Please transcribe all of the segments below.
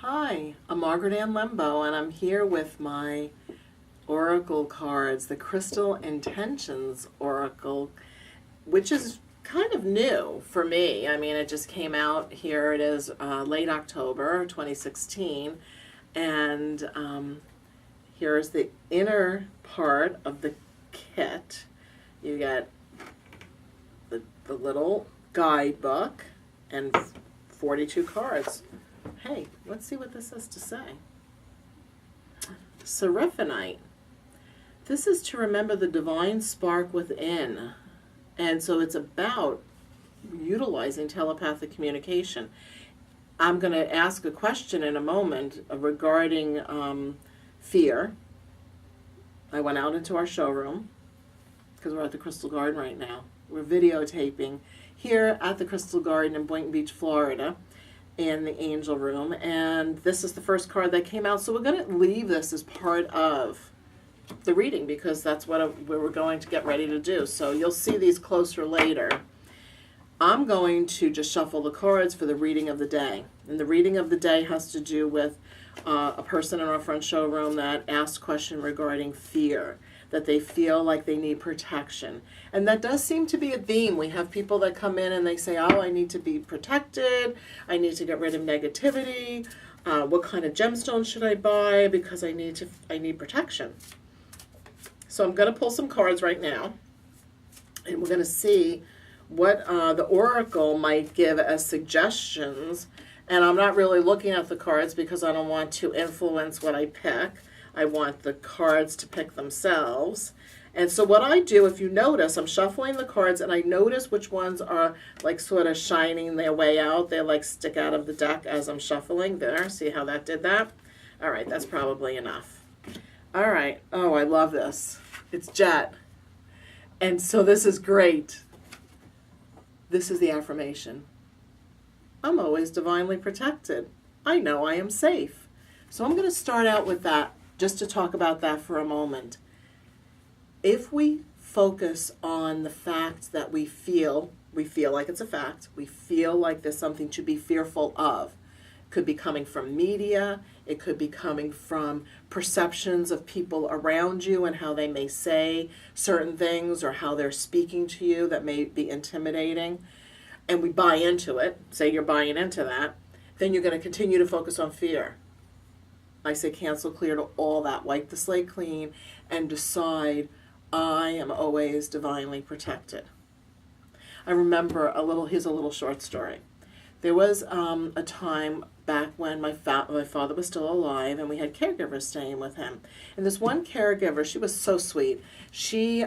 Hi, I'm Margaret Ann Lembo, and I'm here with my Oracle cards, the Crystal Intentions Oracle, which is kind of new for me. I mean, it just came out. Here it is, late October 2016, and here's the inner part of the kit. You get the little guidebook and 42 cards. Hey, let's see what this has to say. Seraphinite. This is to remember the divine spark within. And so it's about utilizing telepathic communication. I'm going to ask a question in a moment regarding fear. I went out into our showroom because we're at the Crystal Garden right now. We're videotaping here at the Crystal Garden in Boynton Beach, Florida, in the Angel Room, and this is the first card that came out. So we're going to leave this as part of the reading because that's what we're going to get ready to do. So you'll see these closer later. I'm going to just shuffle the cards for the reading of the day. And the reading of the day has to do with a person in our front showroom that asked a question regarding fear, that they feel like they need protection. And that does seem to be a theme. We have people that come in and they say, oh, I need to be protected. I need to get rid of negativity. What kind of gemstone should I buy? Because I need protection. So I'm going to pull some cards right now. And we're going to see what the Oracle might give as suggestions. And I'm not really looking at the cards because I don't want to influence what I pick. I want the cards to pick themselves. And so what I do, if you notice, I'm shuffling the cards and I notice which ones are like sort of shining their way out. They like stick out of the deck as I'm shuffling. There, see how that did that? All right, that's probably enough. All right, oh, I love this. It's Jet. And so this is great. This is the affirmation. I'm always divinely protected. I know I am safe. So I'm going to start out with that, just to talk about that for a moment. If we focus on the fact that we feel like it's a fact, we feel like there's something to be fearful of. It could be coming from media, it could be coming from perceptions of people around you and how they may say certain things or how they're speaking to you that may be intimidating, and we buy into it, say you're buying into that, then you're going to continue to focus on fear. I say cancel, clear to all that. Wipe the slate clean and decide I am always divinely protected. I remember here's a little short story. There was a time back when my father was still alive and we had caregivers staying with him. And this one caregiver, she was so sweet. She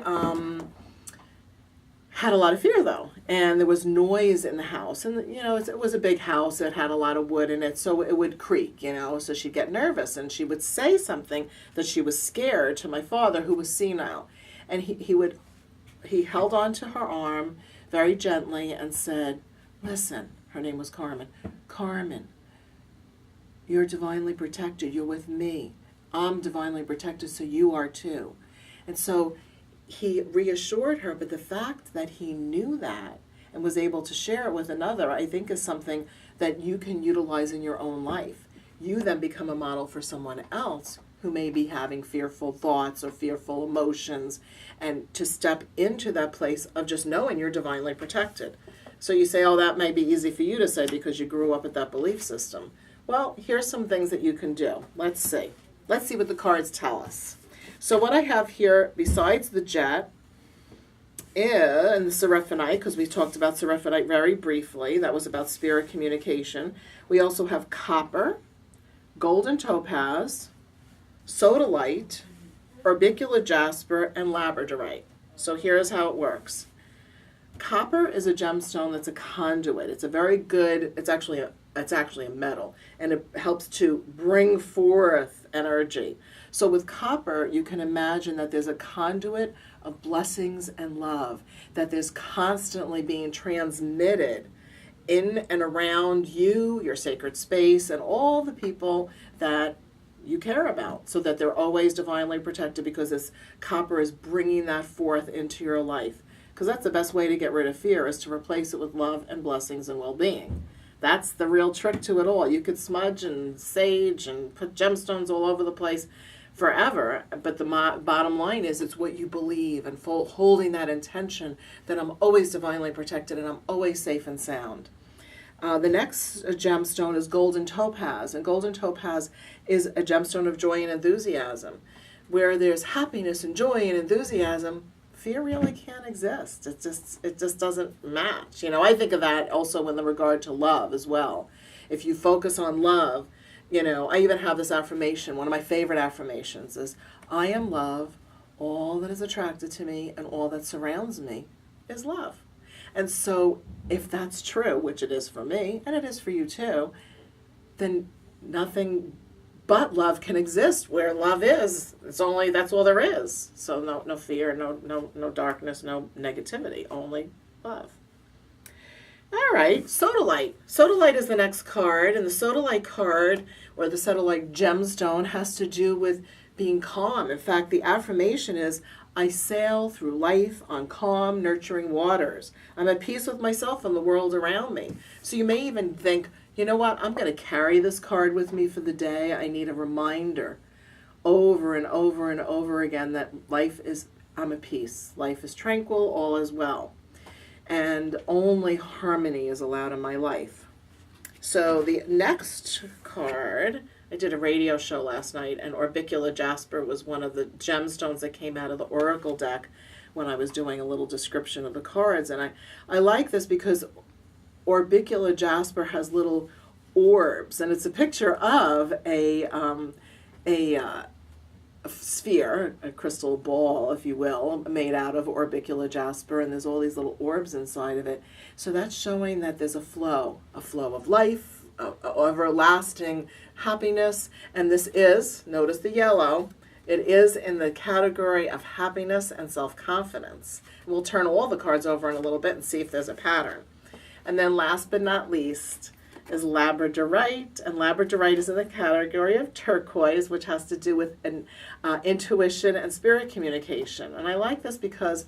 had a lot of fear though, and there was noise in the house, and it was a big house. It had a lot of wood in it, so it would creak, so she'd get nervous and she would say something that she was scared to my father, who was senile, and he held on to her arm very gently and said, listen, her name was Carmen, you're divinely protected, you're with me, I'm divinely protected, so you are too. And so he reassured her, but the fact that he knew that and was able to share it with another, I think is something that you can utilize in your own life. You then become a model for someone else who may be having fearful thoughts or fearful emotions, and to step into that place of just knowing you're divinely protected. So you say, oh, that may be easy for you to say because you grew up with that belief system. Well, here's some things that you can do. Let's see. Let's see what the cards tell us. So what I have here, besides the Jet, and the Seraphinite, because we talked about Seraphinite very briefly, that was about spirit communication. We also have Copper, Golden Topaz, Sodalite, Orbicular Jasper, and Labradorite. So here's how it works. Copper is a gemstone that's a conduit. It's a very good, it's actually a metal, and it helps to bring forth energy. So with copper, you can imagine that there's a conduit of blessings and love, that there's constantly being transmitted in and around you, your sacred space, and all the people that you care about, so that they're always divinely protected, because this copper is bringing that forth into your life. Because that's the best way to get rid of fear, is to replace it with love and blessings and well-being. That's the real trick to it all. You could smudge and sage and put gemstones all over the place forever, but the bottom line is it's what you believe, and holding that intention that I'm always divinely protected and I'm always safe and sound. The next gemstone is golden topaz, and golden topaz is a gemstone of joy and enthusiasm. Where there's happiness and joy and enthusiasm, fear really can't exist. It just doesn't match. You know, I think of that also in the regard to love as well. If you focus on love, you know, I even have this affirmation. One of my favorite affirmations is, I am love. All that is attracted to me and all that surrounds me is love. And so if that's true, which it is for me, and it is for you too, then nothing but love can exist where love is. That's all there is. So no fear, no darkness, no negativity, only love. All right, sodalite. Sodalite is the next card, and the sodalite card, or the sodalite gemstone, has to do with being calm. In fact, the affirmation is, I sail through life on calm, nurturing waters. I'm at peace with myself and the world around me. So you may even think, you know what, I'm going to carry this card with me for the day. I need a reminder over and over and over again that I'm at peace. Life is tranquil, all is well. And only harmony is allowed in my life. So the next card, I did a radio show last night, and Orbicula Jasper was one of the gemstones that came out of the Oracle deck when I was doing a little description of the cards. And I like this because Orbicula Jasper has little orbs, and it's a picture of a sphere, a crystal ball, if you will, made out of Orbicula Jasper, and there's all these little orbs inside of it. So that's showing that there's a flow of life, everlasting happiness, and this is, notice the yellow, it is in the category of happiness and self-confidence. We'll turn all the cards over in a little bit and see if there's a pattern. And then last but not least is labradorite, and labradorite is in the category of turquoise, which has to do with intuition and spirit communication. And I like this because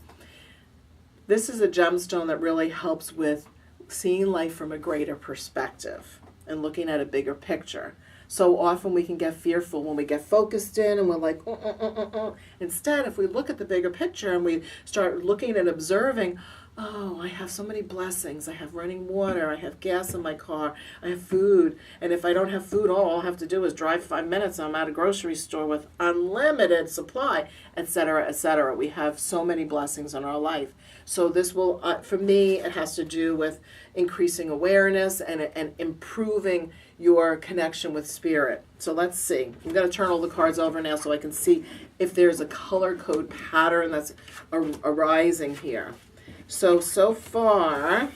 this is a gemstone that really helps with seeing life from a greater perspective and looking at a bigger picture. So often we can get fearful when we get focused in and we're like, Instead, if we look at the bigger picture and we start looking and observing, oh, I have so many blessings. I have running water. I have gas in my car. I have food. And if I don't have food, all I'll have to do is drive 5 minutes. I'm at a grocery store with unlimited supply, etc., etc. We have so many blessings in our life. So this will, for me, it has to do with increasing awareness and improving your connection with spirit. So let's see. I'm going to turn all the cards over now so I can see if there's a color code pattern that's arising here. So far,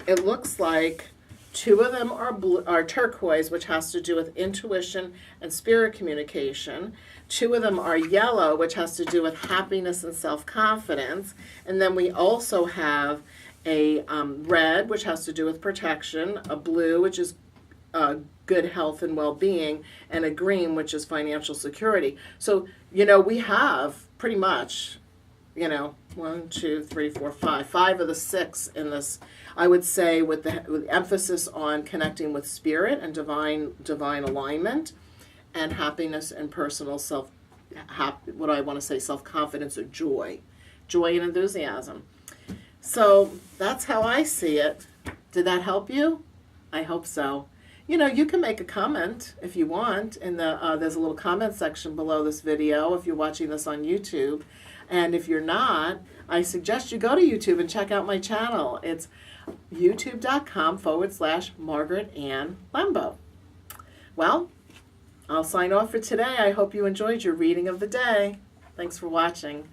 it looks like 2 of them are turquoise, which has to do with intuition and spirit communication. 2 of them are yellow, which has to do with happiness and self-confidence. And then we also have a red, which has to do with protection, a blue, which is good health and well-being, and a green, which is financial security. So, we have pretty much, 1, 2, 3, 4, 5. 5 of the 6 in this, I would say, with emphasis on connecting with spirit and divine alignment, and happiness and personal self-confidence or joy and enthusiasm. So that's how I see it. Did that help you? I hope so. You can make a comment if you want. There's a little comment section below this video if you're watching this on YouTube. And if you're not, I suggest you go to YouTube and check out my channel. It's youtube.com/Margaret Ann Lembo. Well, I'll sign off for today. I hope you enjoyed your reading of the day. Thanks for watching.